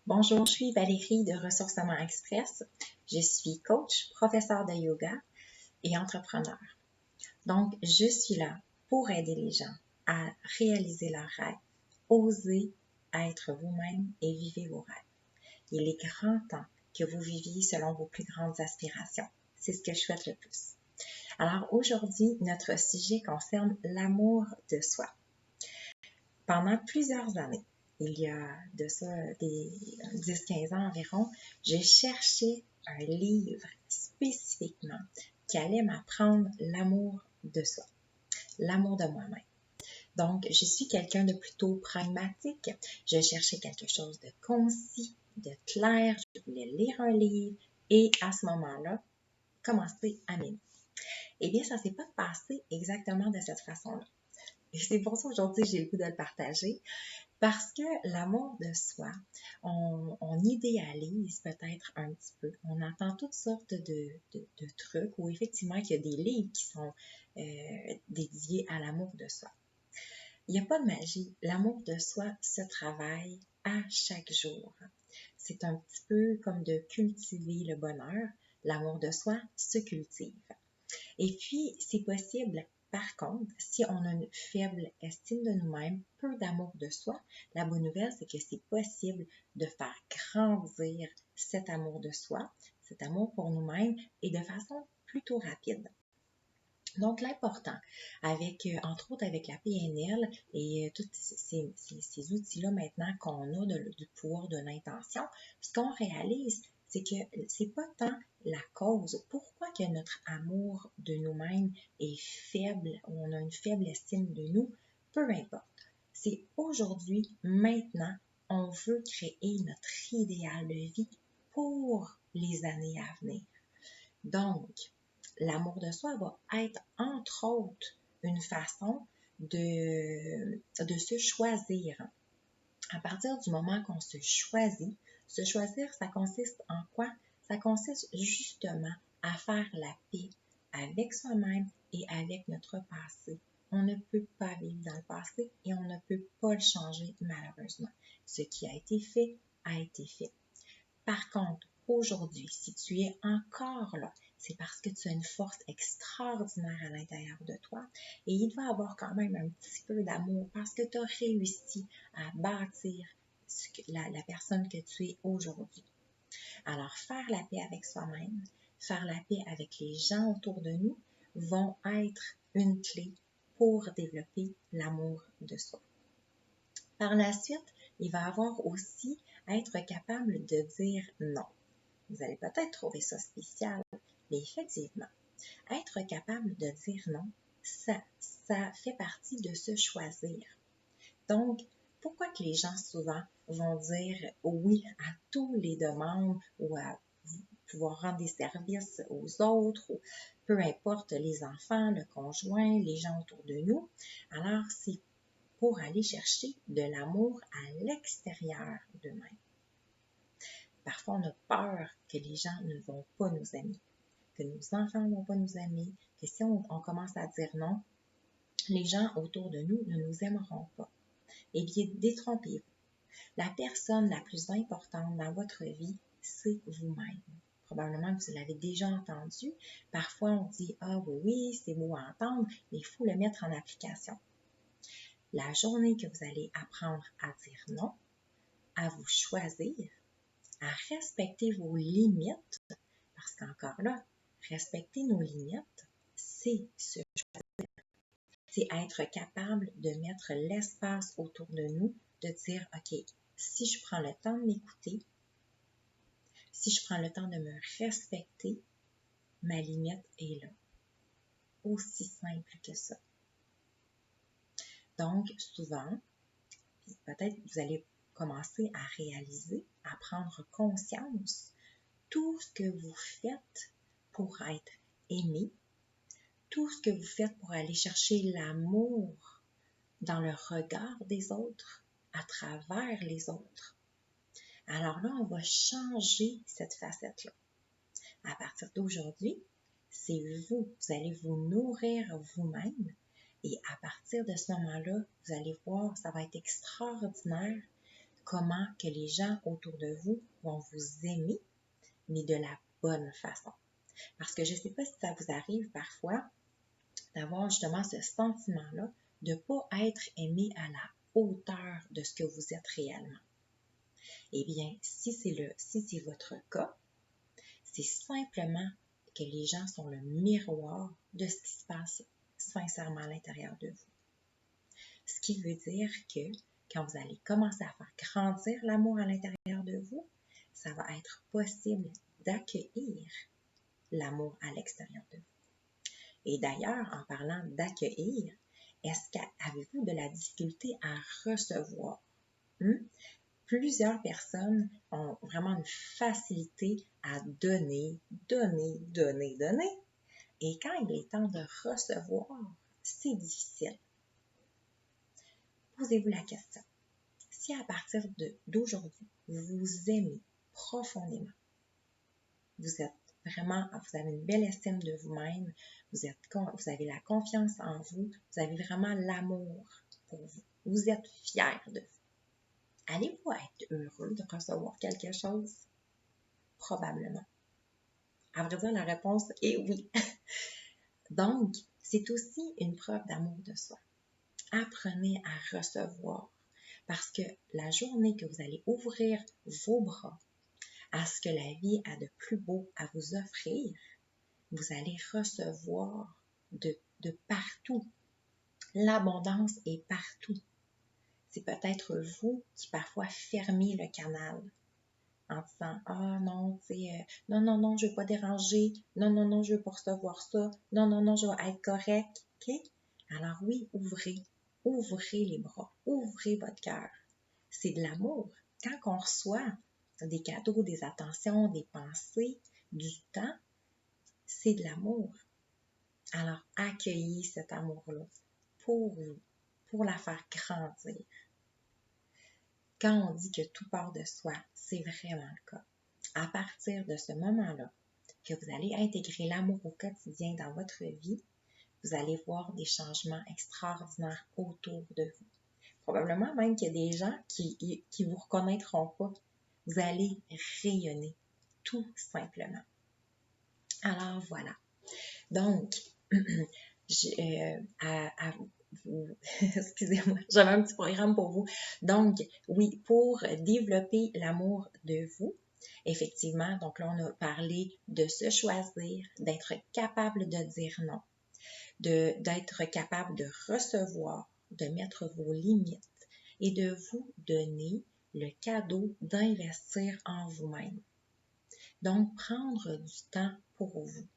Bonjour, je suis Valérie de Ressourcement Express. Je suis coach, professeur de yoga et entrepreneur. Donc, je suis là pour aider les gens à réaliser leurs rêves, oser être vous-même et vivre vos rêves. Il est grand temps que vous viviez selon vos plus grandes aspirations. C'est ce que je souhaite le plus. Alors aujourd'hui, notre sujet concerne l'amour de soi. Pendant plusieurs années, il y a de ça des 10-15 ans environ, je cherchais un livre spécifiquement qui allait m'apprendre l'amour de soi, l'amour de moi-même. Donc, je suis quelqu'un de plutôt pragmatique. Je cherchais quelque chose de concis, de clair. Je voulais lire un livre et à ce moment-là, commencer à m'aimer. Eh bien, ça ne s'est pas passé exactement de cette façon-là. Et c'est pour ça aujourd'hui j'ai le goût de le partager. Parce que l'amour de soi, on idéalise peut-être un petit peu. On entend toutes sortes de trucs où effectivement il y a des livres qui sont dédiés à l'amour de soi. Il n'y a pas de magie. L'amour de soi se travaille à chaque jour. C'est un petit peu comme de cultiver le bonheur. L'amour de soi se cultive. Et puis, c'est possible. Par contre, si on a une faible estime de nous-mêmes, peu d'amour de soi, la bonne nouvelle, c'est que c'est possible de faire grandir cet amour de soi, cet amour pour nous-mêmes et de façon plutôt rapide. Donc, l'important, entre autres avec la PNL et tous ces outils-là maintenant qu'on a du pouvoir de l'intention, ce qu'on réalise, c'est que c'est pas tant la cause, pourquoi que notre amour de nous-mêmes est faible, ou on a une faible estime de nous, peu importe. C'est aujourd'hui, maintenant, on veut créer notre idéal de vie pour les années à venir. Donc, l'amour de soi va être, entre autres, une façon de se choisir. À partir du moment qu'on se choisir, ça consiste en quoi? Ça consiste justement à faire la paix avec soi-même et avec notre passé. On ne peut pas vivre dans le passé et on ne peut pas le changer malheureusement. Ce qui a été fait, a été fait. Par contre, aujourd'hui, si tu es encore là, c'est parce que tu as une force extraordinaire à l'intérieur de toi et il va y avoir quand même un petit peu d'amour parce que tu as réussi à bâtir la personne que tu es aujourd'hui. Alors, faire la paix avec soi-même, faire la paix avec les gens autour de nous vont être une clé pour développer l'amour de soi. Par la suite, il va avoir aussi être capable de dire non. Vous allez peut-être trouver ça spécial, mais effectivement, être capable de dire non, ça fait partie de se choisir. Donc, pourquoi que les gens souvent vont dire oui à toutes les demandes ou à pouvoir rendre des services aux autres, ou peu importe les enfants, le conjoint, les gens autour de nous. Alors, c'est pour aller chercher de l'amour à l'extérieur d'eux-mêmes. Parfois, on a peur que les gens ne vont pas nous aimer, que nos enfants ne vont pas nous aimer, que si on commence à dire non, les gens autour de nous ne nous aimeront pas. Eh bien, détrompez-vous. La personne la plus importante dans votre vie, c'est vous-même. Probablement que vous l'avez déjà entendu. Parfois, on dit « Ah oui, c'est beau à entendre, mais il faut le mettre en application. » La journée que vous allez apprendre à dire non, à vous choisir, à respecter vos limites, parce qu'encore là, respecter nos limites, c'est se choisir. C'est être capable de mettre l'espace autour de nous, de dire, OK, si je prends le temps de m'écouter, si je prends le temps de me respecter, ma limite est là. Aussi simple que ça. Donc, souvent, peut-être vous allez commencer à réaliser, à prendre conscience tout ce que vous faites pour être aimé, tout ce que vous faites pour aller chercher l'amour dans le regard des autres, à travers les autres. Alors là, on va changer cette facette-là. À partir d'aujourd'hui, c'est vous allez vous nourrir vous-même et à partir de ce moment-là, vous allez voir, ça va être extraordinaire comment que les gens autour de vous vont vous aimer, mais de la bonne façon. Parce que je ne sais pas si ça vous arrive parfois d'avoir justement ce sentiment-là de ne pas être aimé à la hauteur de ce que vous êtes réellement. Eh bien, si c'est votre cas, c'est simplement que les gens sont le miroir de ce qui se passe sincèrement à l'intérieur de vous. Ce qui veut dire que quand vous allez commencer à faire grandir l'amour à l'intérieur de vous, ça va être possible d'accueillir l'amour à l'extérieur de vous. Et d'ailleurs, en parlant d'accueillir, est-ce qu'avez-vous de la difficulté à recevoir? Plusieurs personnes ont vraiment une facilité à donner. Et quand il est temps de recevoir, c'est difficile. Posez-vous la question. Si à partir d'aujourd'hui, vous vous aimez profondément, vous avez une belle estime de vous-même, vous avez la confiance en vous, vous avez vraiment l'amour pour vous, vous êtes fier de vous. Allez-vous être heureux de recevoir quelque chose? Probablement. À vrai dire, la réponse est oui. Donc, c'est aussi une preuve d'amour de soi. Apprenez à recevoir parce que la journée que vous allez ouvrir vos bras à ce que la vie a de plus beau à vous offrir, vous allez recevoir de partout. L'abondance est partout. C'est peut-être vous qui parfois fermez le canal en disant « Ah non, tu sais, non, je ne veux pas déranger. Non, je veux pas recevoir ça. Non, je vais être correct. » OK? Alors oui, ouvrez les bras, ouvrez votre cœur. C'est de l'amour. Quand on reçoit des cadeaux, des attentions, des pensées, du temps, c'est de l'amour. Alors, accueillez cet amour-là pour vous, pour la faire grandir. Quand on dit que tout part de soi, c'est vraiment le cas. À partir de ce moment-là, que vous allez intégrer l'amour au quotidien dans votre vie, vous allez voir des changements extraordinaires autour de vous. Probablement même qu'il y a des gens qui vous reconnaîtront pas. Vous allez rayonner, tout simplement. Alors voilà. Donc, excusez-moi, j'avais un petit programme pour vous. Donc, oui, pour développer l'amour de vous, effectivement, donc là, on a parlé de se choisir, d'être capable de dire non, d'être capable de recevoir, de mettre vos limites et de vous donner le cadeau d'investir en vous-même. Donc, prendre du temps pour vous.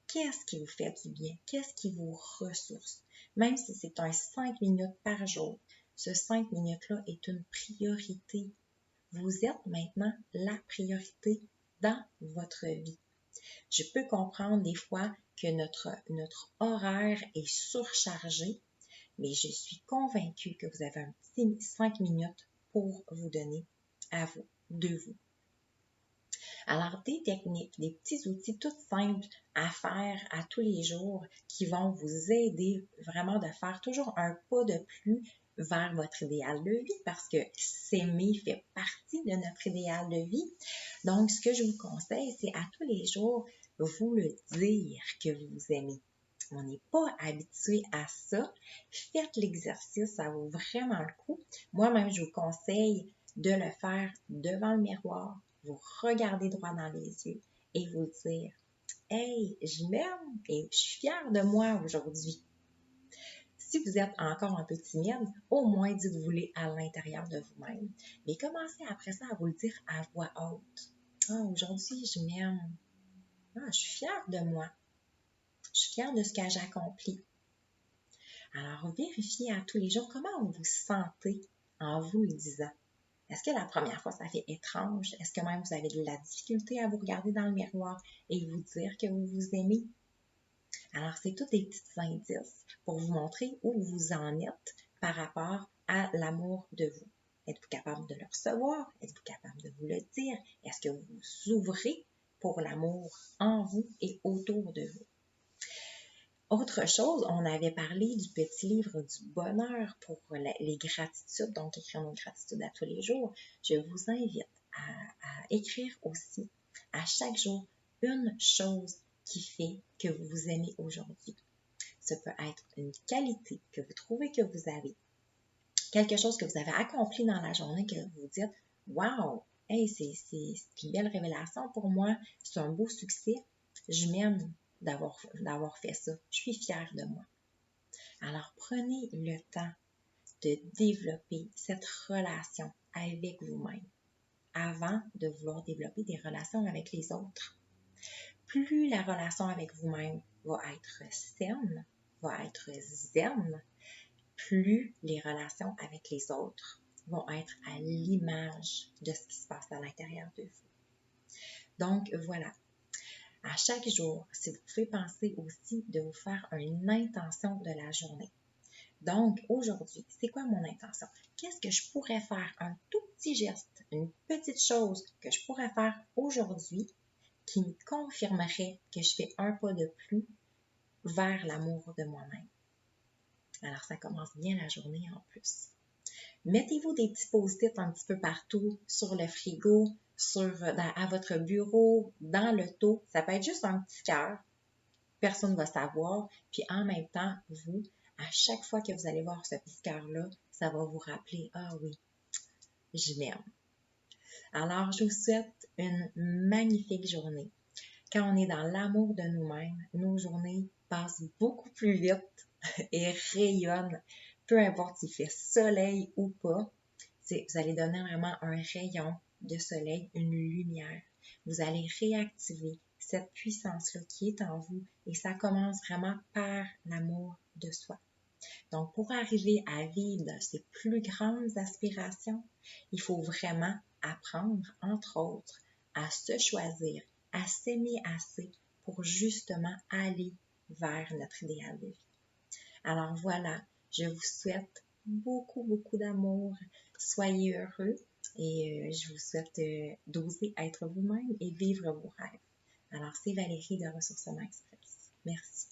Qu'est-ce qui vous fait du bien? Qu'est-ce qui vous ressource? Même si c'est un 5 minutes par jour, ce 5 minutes-là est une priorité. Vous êtes maintenant la priorité dans votre vie. Je peux comprendre des fois que notre horaire est surchargé, mais je suis convaincue que vous avez un petit 5 minutes pour vous donner à vous, de vous. Alors, des techniques, des petits outils tout simples à faire à tous les jours qui vont vous aider vraiment de faire toujours un pas de plus vers votre idéal de vie parce que s'aimer fait partie de notre idéal de vie. Donc, ce que je vous conseille, c'est à tous les jours vous le dire que vous vous aimez. On n'est pas habitué à ça. Faites l'exercice, ça vaut vraiment le coup. Moi-même, je vous conseille de le faire devant le miroir, vous regarder droit dans les yeux et vous dire « Hey, je m'aime et je suis fière de moi aujourd'hui. » Si vous êtes encore un peu timide, au moins dites-vous-le à l'intérieur de vous-même. Mais commencez après ça à vous le dire à voix haute. « Ah, aujourd'hui, je m'aime. Ah, je suis fière de moi. Je suis fière de ce que j'ai accompli. » Alors, vérifiez à tous les jours comment vous vous sentez en vous le disant. Est-ce que la première fois, ça fait étrange? Est-ce que même vous avez de la difficulté à vous regarder dans le miroir et vous dire que vous vous aimez? Alors, c'est tous des petits indices pour vous montrer où vous en êtes par rapport à l'amour de vous. Êtes-vous capable de le recevoir? Êtes-vous capable de vous le dire? Est-ce que vous vous ouvrez pour l'amour en vous et autour de vous? Autre chose, on avait parlé du petit livre du bonheur pour les gratitudes, donc écrire nos gratitudes à tous les jours. Je vous invite à écrire aussi à chaque jour une chose qui fait que vous vous aimez aujourd'hui. Ça peut être une qualité que vous trouvez que vous avez, quelque chose que vous avez accompli dans la journée que vous dites « Wow! Hey, c'est une belle révélation pour moi, c'est un beau succès, je m'aime d'avoir fait ça, je suis fière de moi. » Alors, prenez le temps de développer cette relation avec vous-même avant de vouloir développer des relations avec les autres. Plus la relation avec vous-même va être saine, va être zen, plus les relations avec les autres vont être à l'image de ce qui se passe à l'intérieur de vous. Donc, voilà. À chaque jour, si vous pouvez penser aussi de vous faire une intention de la journée. Donc, aujourd'hui, c'est quoi mon intention? Qu'est-ce que je pourrais faire? Un tout petit geste, une petite chose que je pourrais faire aujourd'hui qui me confirmerait que je fais un pas de plus vers l'amour de moi-même. Alors, ça commence bien la journée en plus. Mettez-vous des petits post-it un petit peu partout, sur le frigo, à votre bureau, dans l'auto. Ça peut être juste un petit cœur. Personne ne va savoir. Puis en même temps, vous, à chaque fois que vous allez voir ce petit cœur-là, ça va vous rappeler « Ah oui, je m'aime ». Alors, je vous souhaite une magnifique journée. Quand on est dans l'amour de nous-mêmes, nos journées passent beaucoup plus vite et rayonnent. Peu importe s'il fait soleil ou pas, vous allez donner vraiment un rayon de soleil, une lumière. Vous allez réactiver cette puissance-là qui est en vous et ça commence vraiment par l'amour de soi. Donc, pour arriver à vivre ces plus grandes aspirations, il faut vraiment apprendre, entre autres, à se choisir, à s'aimer assez pour justement aller vers notre idéal de vie. Alors voilà, je vous souhaite beaucoup, beaucoup d'amour. Soyez heureux et je vous souhaite d'oser être vous-même et vivre vos rêves. Alors, c'est Valérie de Ressourcement Express. Merci.